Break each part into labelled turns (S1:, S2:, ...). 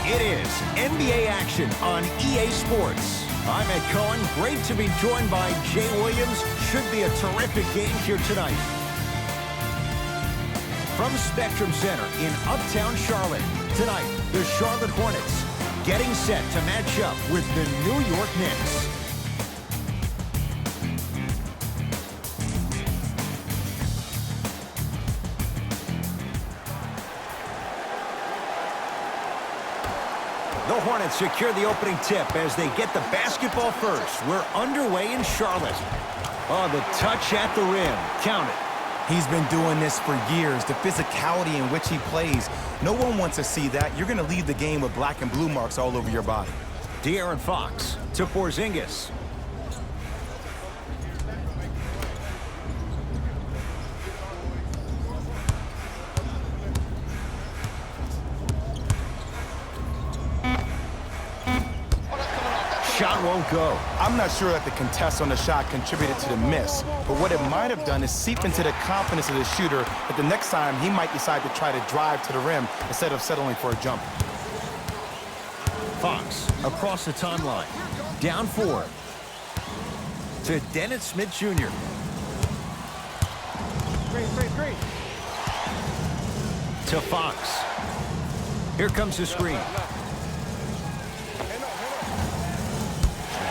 S1: It is NBA action on EA Sports. I'm Ed Cohen. Great to be joined by Jay Williams. Should be a terrific game here tonight. From Spectrum Center in Uptown Charlotte, tonight, the Charlotte Hornets getting set to match up with the New York Knicks. The Hornets secure the opening tip as they get the basketball first. We're underway in Charlotte. Oh, the touch at the rim. Count it.
S2: He's been doing this for years. The physicality in which he plays. No one wants to see that. You're going to leave the game with black and blue marks all over your body.
S1: De'Aaron Fox to Porzingis. Shot won't go.
S2: I'm not sure that the contest on the shot contributed to the miss, but what it might have done is seep into the confidence of the shooter that the next time he might decide to try to drive to the rim instead of settling for a jump.
S1: Fox across the timeline. Down 4. To Dennis Smith Jr.
S3: Screen.
S1: To Fox. Here comes the screen.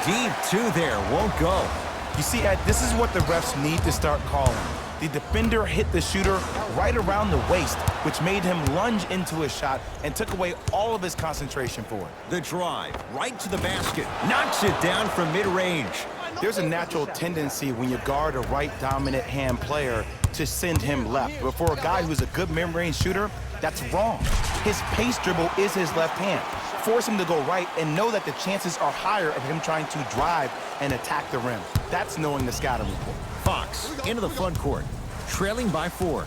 S1: Deep 2 there, won't go.
S2: You see, Ed, this is what the refs need to start calling. The defender hit the shooter right around the waist, which made him lunge into his shot and took away all of his concentration for it.
S1: The drive, right to the basket. Knocks it down from mid-range.
S2: There's a natural tendency when you guard a right dominant hand player to send him left. But for a guy who's a good mid-range shooter, that's wrong. His pace dribble is his left hand. Force him to go right and know that the chances are higher of him trying to drive and attack the rim. That's knowing the scouting report.
S1: Fox into the front court, trailing by 4.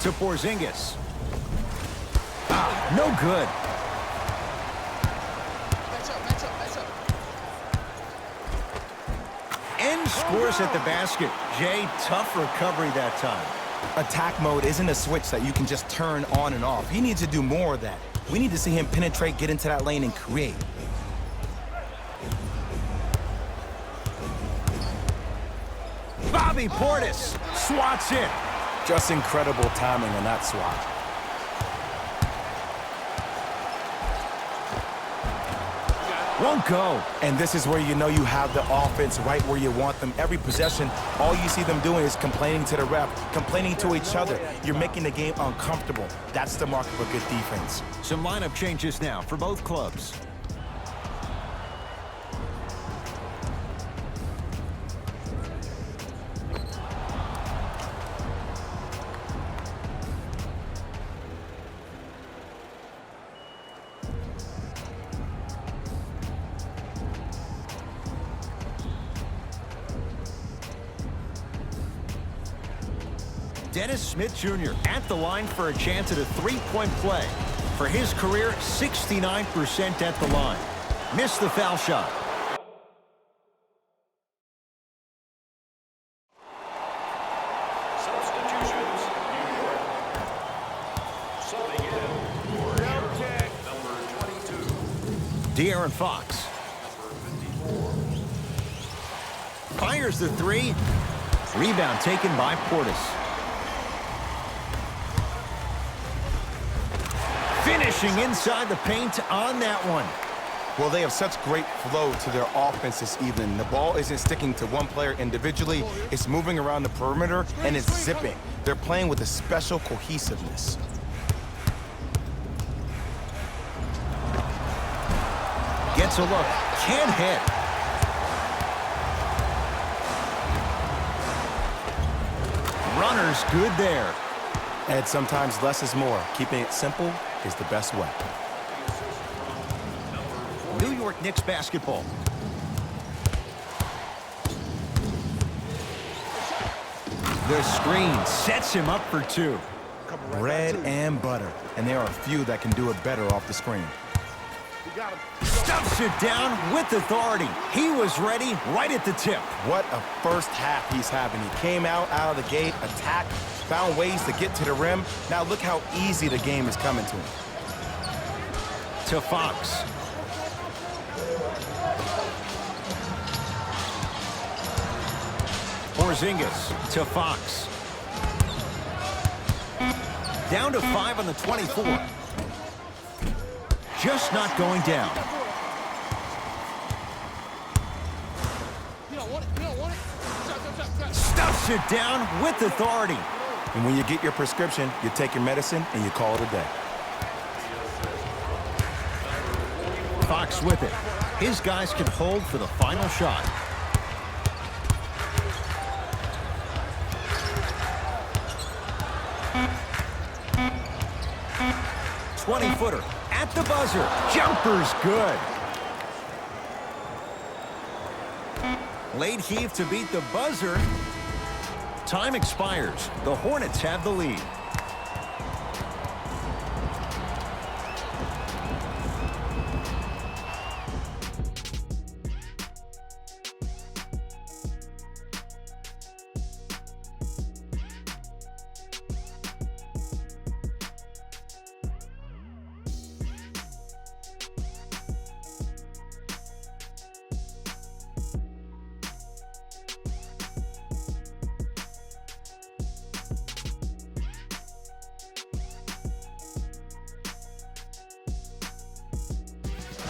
S1: To Porzingis. No good. And scores at the basket. Jay, tough recovery that time.
S2: Attack mode isn't a switch that you can just turn on and off. He needs to do more of that. We need to see him penetrate, get into that lane, and create.
S1: Bobby Portis swats it.
S2: Just incredible timing on that swat.
S1: Won't go.
S2: And this is where you know you have the offense right where you want them. Every possession, all you see them doing is complaining to the ref, complaining to each other. You're making the game uncomfortable. That's the mark of a good defense.
S1: Some lineup changes now for both clubs. Dennis Smith Jr. at the line for a chance at a three-point play. For his career, 69% at the line. Missed the foul shot.
S4: Substitutions, New York. Subbing in for New York, number 22.
S1: De'Aaron Fox.
S4: Number 54.
S1: Fires the 3. Rebound taken by Portis. Finishing inside the paint on that one.
S2: Well, they have such great flow to their offense this evening. The ball isn't sticking to one player individually. It's moving around the perimeter, and it's zipping. They're playing with a special cohesiveness.
S1: Gets a look. Can't hit. Runner's good there.
S2: And sometimes less is more. Keeping it simple is the best way.
S1: New York Knicks basketball. The screen sets him up for 2.
S2: Bread and butter. And there are a few that can do it better off the screen.
S1: Stuffs it down with authority. He was ready right at the tip.
S2: What a first half he's having. He came out of the gate, attacked, found ways to get to the rim. Now look how easy the game is coming to him.
S1: to Fox. Porzingis to Fox. Down to 5 on the 24. Just not going down. Stuffs it down with authority.
S2: And when you get your prescription, you take your medicine and you call it a day.
S1: Fox with it. His guys can hold for the final shot. "20-footer at the buzzer. Jumper's good. Late heave to beat the buzzer. Time expires. The Hornets have the lead.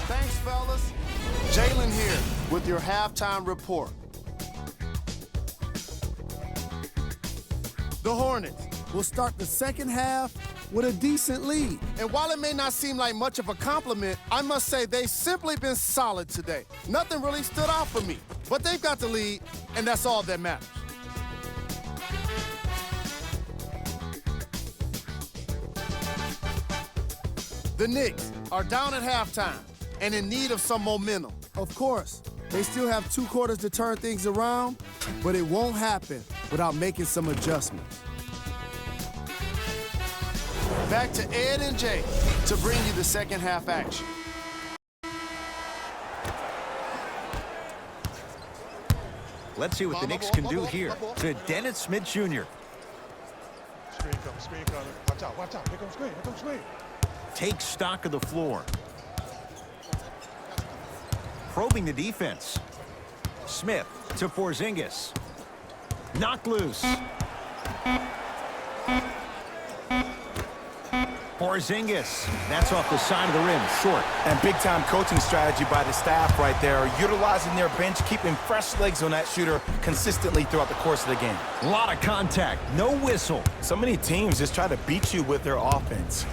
S3: Thanks, fellas. Jalen here with your halftime report. The Hornets will start the second half with a decent lead. And while it may not seem like much of a compliment, I must say they've simply been solid today. Nothing really stood out for me, but they've got the lead, and that's all that matters. The Knicks are down at halftime and in need of some momentum. Of course, they still have 2 quarters to turn things around, but it won't happen without making some adjustments. Back to Ed and Jay to bring you the second half action.
S1: Let's see what the Knicks can do here. To Dennis Smith Jr.
S4: Screen coming. Watch out. Here comes screen.
S1: Takes stock of the floor. Probing the defense. Smith to Porzingis. Knocked loose. Porzingis. That's off the side of the rim. Short.
S2: And big-time coaching strategy by the staff right there, utilizing their bench, keeping fresh legs on that shooter consistently throughout the course of the game.
S1: A lot of contact. No whistle.
S2: So many teams just try to beat you with their offense.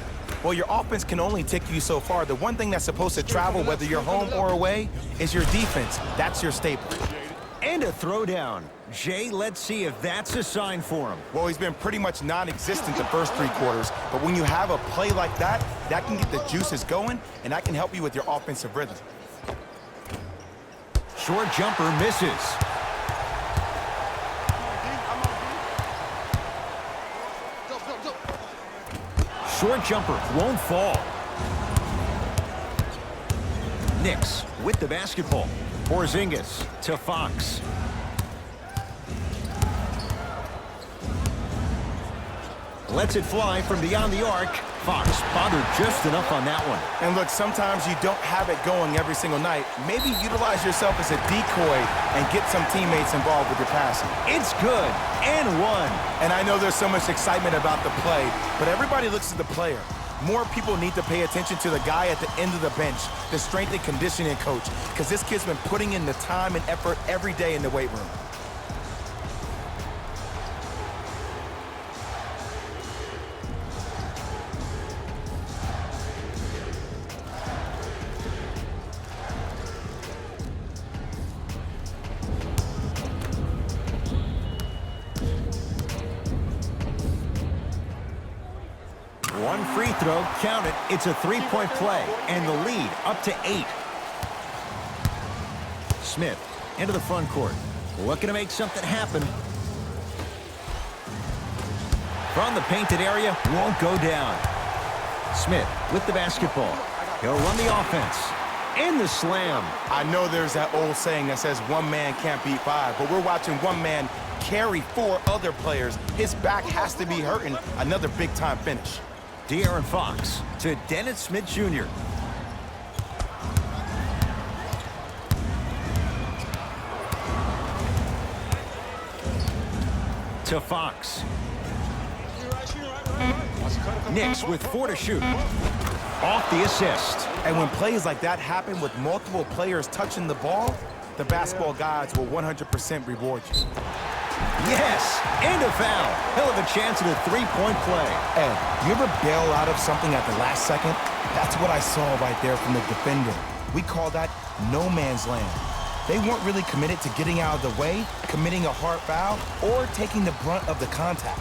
S2: Well, your offense can only take you so far. The one thing that's supposed to travel, whether you're home or away, is your defense. That's your staple.
S1: And a throwdown. Jay, let's see if that's a sign for him.
S2: Well, he's been pretty much non-existent the first 3 quarters, but when you have a play like that, that can get the juices going, and that can help you with your offensive rhythm.
S1: Short jumper misses. Short jumper won't fall. Knicks with the basketball. Porzingis to Fox. Lets it fly from beyond the arc. Fox bothered just enough on that one.
S2: And look, sometimes you don't have it going every single night. Maybe utilize yourself as a decoy and get some teammates involved with your passing.
S1: It's good and one.
S2: And I know there's so much excitement about the play, but everybody looks at the player. More people need to pay attention to the guy at the end of the bench, the strength and conditioning coach, because this kid's been putting in the time and effort every day in the weight room.
S1: One free throw, count it. It's a 3-point play, and the lead up to 8. Smith into the front court, looking to make something happen. From the painted area, won't go down. Smith with the basketball. He'll run the offense. And the slam.
S2: I know there's that old saying that says one man can't beat 5, but we're watching one man carry 4 other players. His back has to be hurting. Another big-time finish.
S1: De'Aaron Fox to Dennis Smith Jr. to Fox. Knicks with 4 to shoot. Off the assist.
S2: And when plays like that happen with multiple players touching the ball, the basketball gods will 100% reward you.
S1: Yes, and a foul. He'll have a chance at a three-point play.
S2: Ed, you ever bail out of something at the last second? That's what I saw right there from the defender. We call that no man's land. They weren't really committed to getting out of the way, committing a hard foul, or taking the brunt of the contact.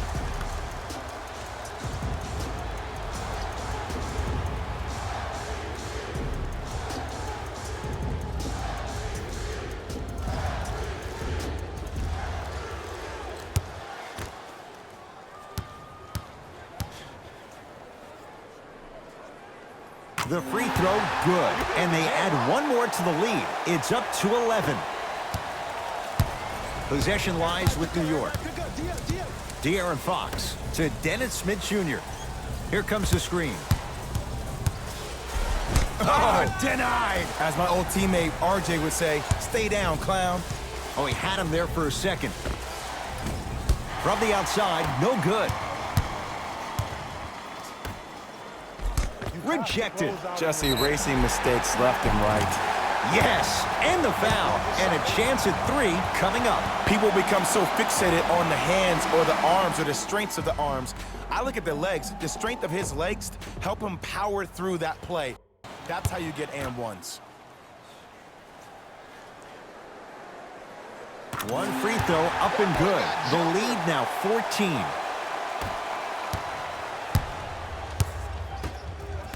S1: The free throw, good. And they add one more to the lead. It's up to 11. Possession lies with New York. De'Aaron Fox to Dennis Smith Jr. Here comes the screen. Oh, denied.
S2: As my old teammate RJ would say, stay down, clown.
S1: Oh, he had him there for a second. From the outside, no good. Rejected.
S2: Just erasing mistakes left and right.
S1: Yes, and the foul, and a chance at 3 coming up.
S2: People become so fixated on the hands or the arms or the strengths of the arms. I look at the legs. The strength of his legs help him power through that play. That's how you get and ones.
S1: One free throw up and good. The lead now 14.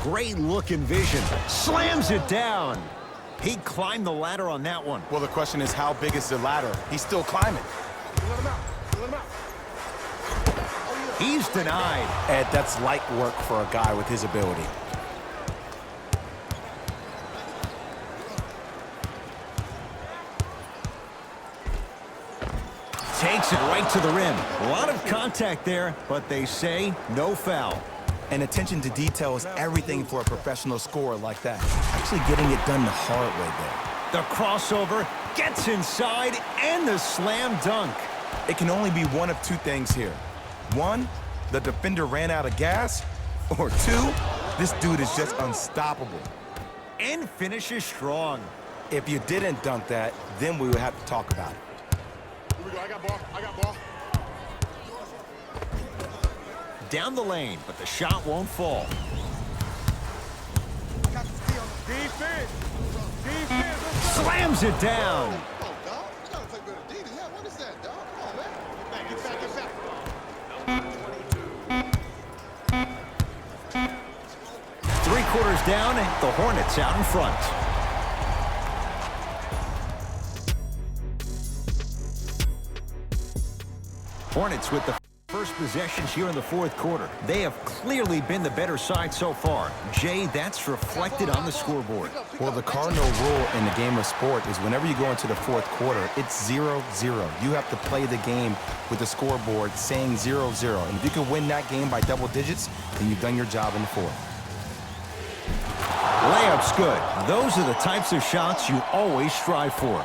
S1: Great look and vision. Slams it down. He climbed the ladder on that one.
S2: Well, the question is, how big is the ladder? He's still climbing.
S1: He's denied.
S2: Ed, that's light work for a guy with his ability.
S1: Takes it right to the rim. A lot of contact there, but they say no foul.
S2: And attention to detail is everything for a professional scorer like that. Actually getting it done the hard way there.
S1: The crossover gets inside and the slam dunk.
S2: It can only be one of two things here. One, the defender ran out of gas. Or two, this dude is just unstoppable.
S1: And finishes strong.
S2: If you didn't dunk that, then we would have to talk about it.
S4: Here we go. I got ball. I got ball.
S1: Down the lane, but the shot won't fall.
S4: Defense. Defense.
S1: Slams it down.
S4: Oh, dog. You gotta play better D than that. What is that, dog? Come on, man. Get back, get back.
S1: 3 quarters down, the Hornets out in front. Hornets with the first possessions here in the 4th quarter. They have clearly been the better side so far. Jay, that's reflected on the scoreboard.
S2: Well, the cardinal rule in the game of sport is whenever you go into the 4th quarter, it's 0-0. You have to play the game with the scoreboard saying 0-0. And if you can win that game by double digits, then you've done your job in the 4th.
S1: Layup's good. Those are the types of shots you always strive for.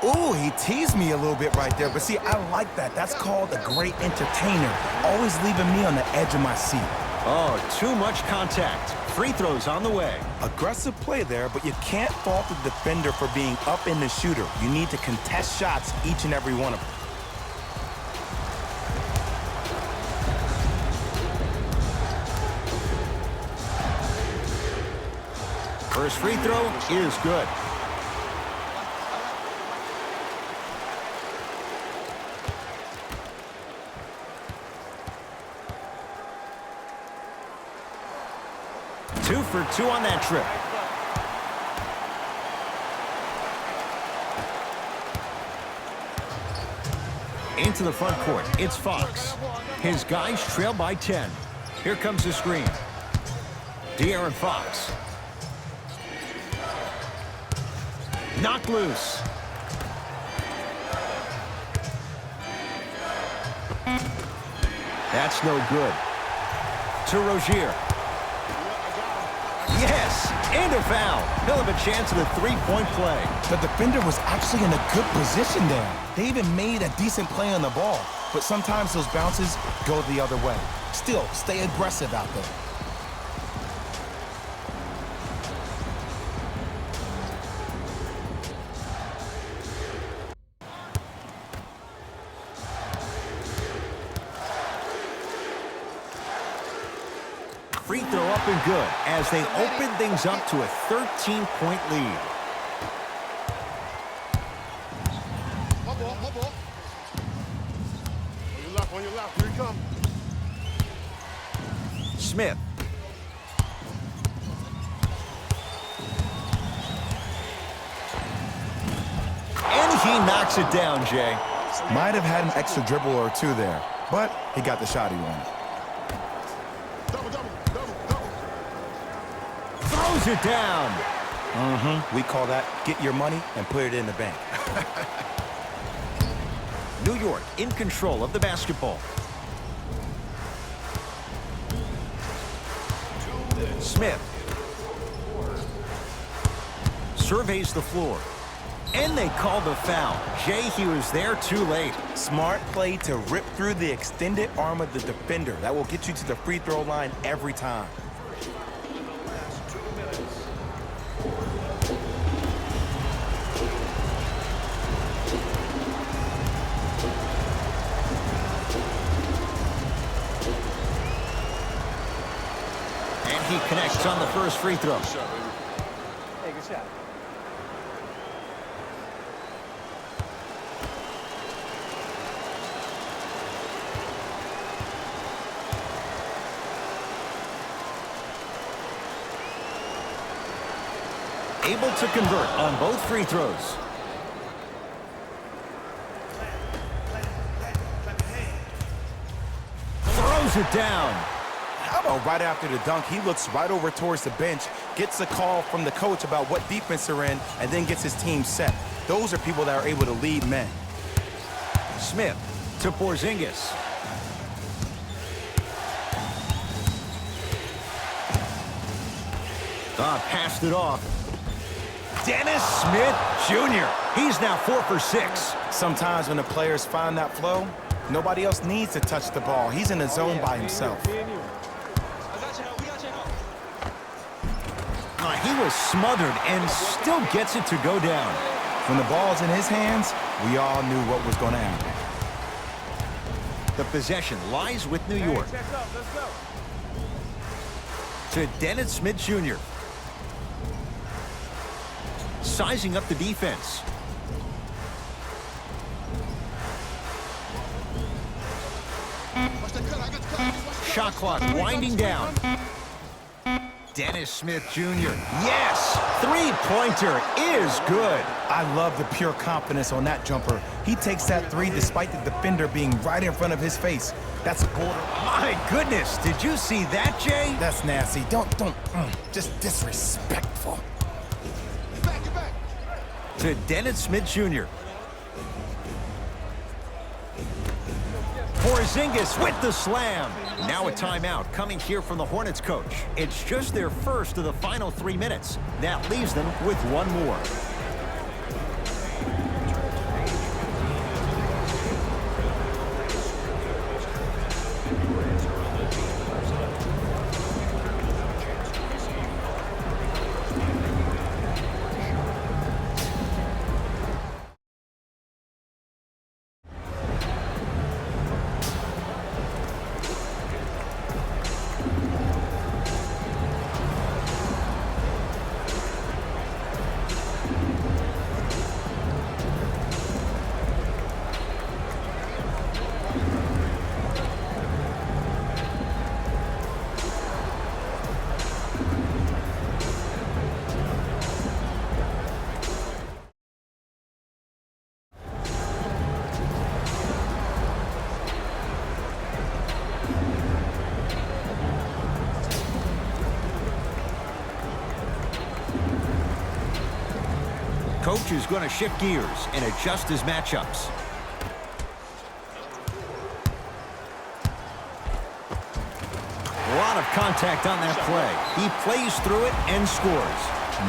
S2: Ooh, he teased me a little bit right there. But see, I like that. That's called a great entertainer. Always leaving me on the edge of my seat.
S1: Oh, too much contact. Free throws on the way.
S2: Aggressive play there, but you can't fault the defender for being up in the shooter. You need to contest shots, each and every one of them.
S1: First free throw is good. Two for 2 on that trip. Into the front court, it's Fox. His guys trail by 10. Here comes the screen. De'Aaron Fox. Knocked loose. That's no good. To Rozier. Yes, and a foul. He'll have a chance at a 3-point play.
S2: The defender was actually in a good position there. They even made a decent play on the ball. but sometimes those bounces go the other way. Still, stay aggressive out there.
S1: Free throw up and good as they open things up to a 13-point lead.
S4: My ball, my ball. On your left, here he comes.
S1: Smith. And he knocks it down, Jay.
S2: Might have had an extra dribble or two there, but he got the shot he wanted.
S4: Double, double, double, double.
S1: Throws it down.
S2: We call that get your money and put it in the bank.
S1: New York in control of the basketball. Smith surveys the floor. And they call the foul. Jay, he was there too late.
S2: Smart play to rip through the extended arm of the defender. That will get you to the free throw line every time.
S1: And he connects on the first free throw.
S5: Hey, good shot.
S1: Able to convert on both free throws. Throws it down.
S2: How about right after the dunk, he looks right over towards the bench, gets a call from the coach about what defense they're in, and then gets his team set. Those are people that are able to lead men.
S1: Smith to Porzingis. Passed it off. Dennis Smith Jr. He's now 4 for 6.
S2: Sometimes when the players find that flow, nobody else needs to touch the ball. He's in the zone by himself.
S1: He was smothered and still gets it to go down.
S2: When the ball's in his hands, we all knew what was going to happen.
S1: The possession lies with New York.
S5: Check up, let's go.
S1: To Dennis Smith Jr. Sizing up the defense.
S4: Watch that cut, I got the cut. Watch the cut.
S1: Shot clock winding down. Dennis Smith Jr. Yes! Three-pointer is good.
S2: I love the pure confidence on that jumper. He takes that three despite the defender being right in front of his face. That's a border.
S1: My goodness, did you see that, Jay?
S2: That's nasty. Just disrespectful.
S4: Get back, get back.
S1: To Dennis Smith Jr. Porzingis with the slam. Now a timeout coming here from the Hornets coach. It's just their first of the final 3 minutes. That leaves them with one more. Coach is going to shift gears and adjust his matchups. A lot of contact on that play. He plays through it and scores.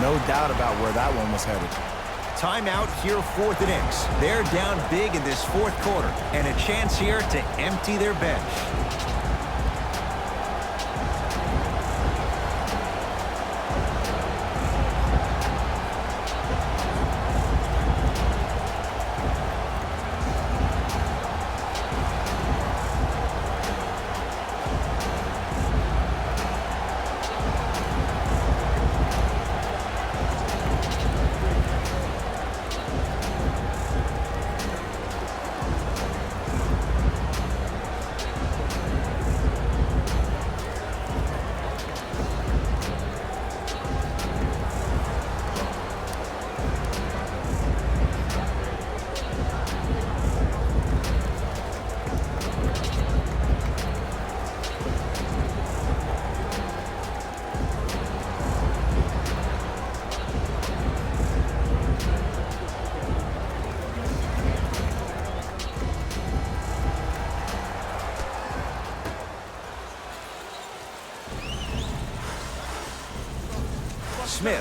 S2: No doubt about where that one was headed.
S1: Timeout here for the Knicks. They're down big in this fourth quarter, and a chance here to empty their bench. Smith.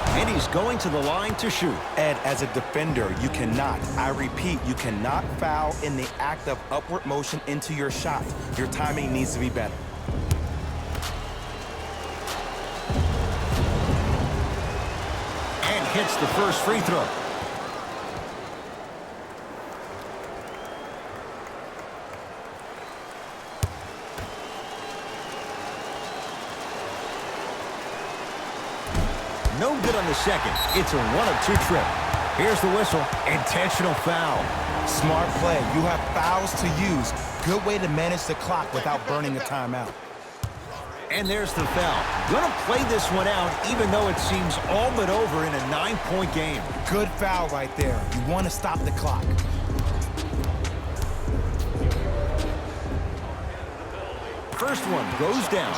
S1: And he's going to the line to shoot.
S2: Ed, as a defender, you cannot, I repeat, you cannot foul in the act of upward motion into your shot. Your timing needs to be better.
S1: And hits the first free throw. No good on the second. It's a 1-of-2 trip. Here's the whistle. Intentional foul.
S2: Smart play. You have fouls to use. Good way to manage the clock without burning a timeout.
S1: And there's the foul. Gonna play this one out, even though it seems all but over in a 9-point game.
S2: Good foul right there. You want to stop the clock.
S1: First one goes down.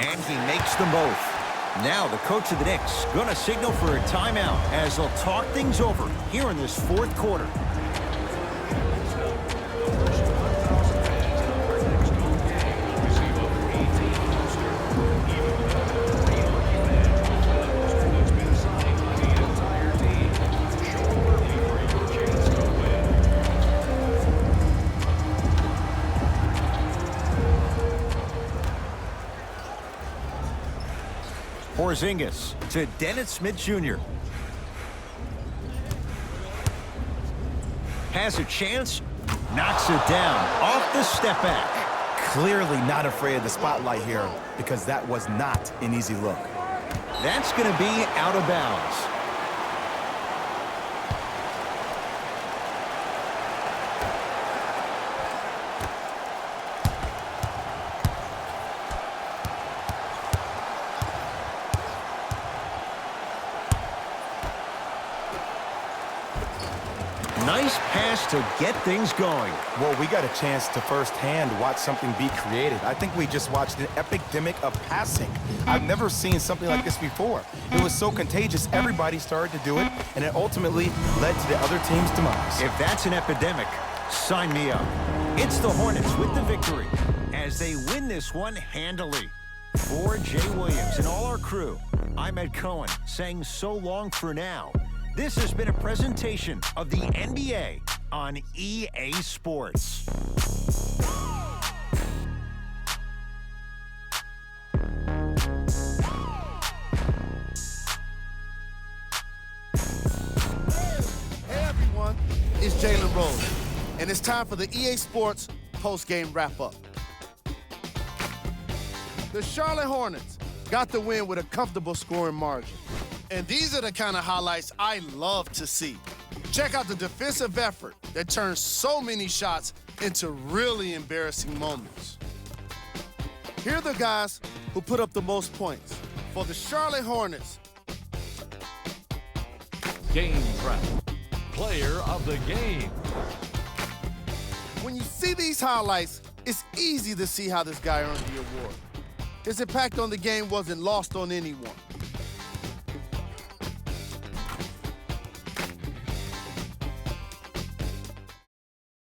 S1: And he makes them both. Now the coach of the Knicks going to signal for a timeout as they'll talk things over here in this fourth quarter. Porzingis to Dennis Smith Jr. Has a chance, knocks it down off the step back.
S2: Clearly not afraid of the spotlight here because that was not an easy look.
S1: That's going to be out of bounds. Nice pass to get things going.
S2: Well, we got a chance to firsthand watch something be created. I think we just watched an epidemic of passing. I've never seen something like this before. It was so contagious, everybody started to do it, and it ultimately led to the other team's demise.
S1: If that's an epidemic, sign me up. It's the Hornets with the victory as they win this one handily. For Jay Williams and all our crew, I'm Ed Cohen saying so long for now. This has been a presentation of the NBA on EA Sports.
S3: Hey everyone, it's Jalen Rose, and it's time for the EA Sports post-game wrap-up. The Charlotte Hornets got the win with a comfortable scoring margin. And these are the kind of highlights I love to see. Check out the defensive effort that turns so many shots into really embarrassing moments. Here are the guys who put up the most points. For the Charlotte Hornets,
S6: Game prep. Player of the game.
S3: when you see these highlights, it's easy to see how this guy earned the award. His impact on the game wasn't lost on anyone.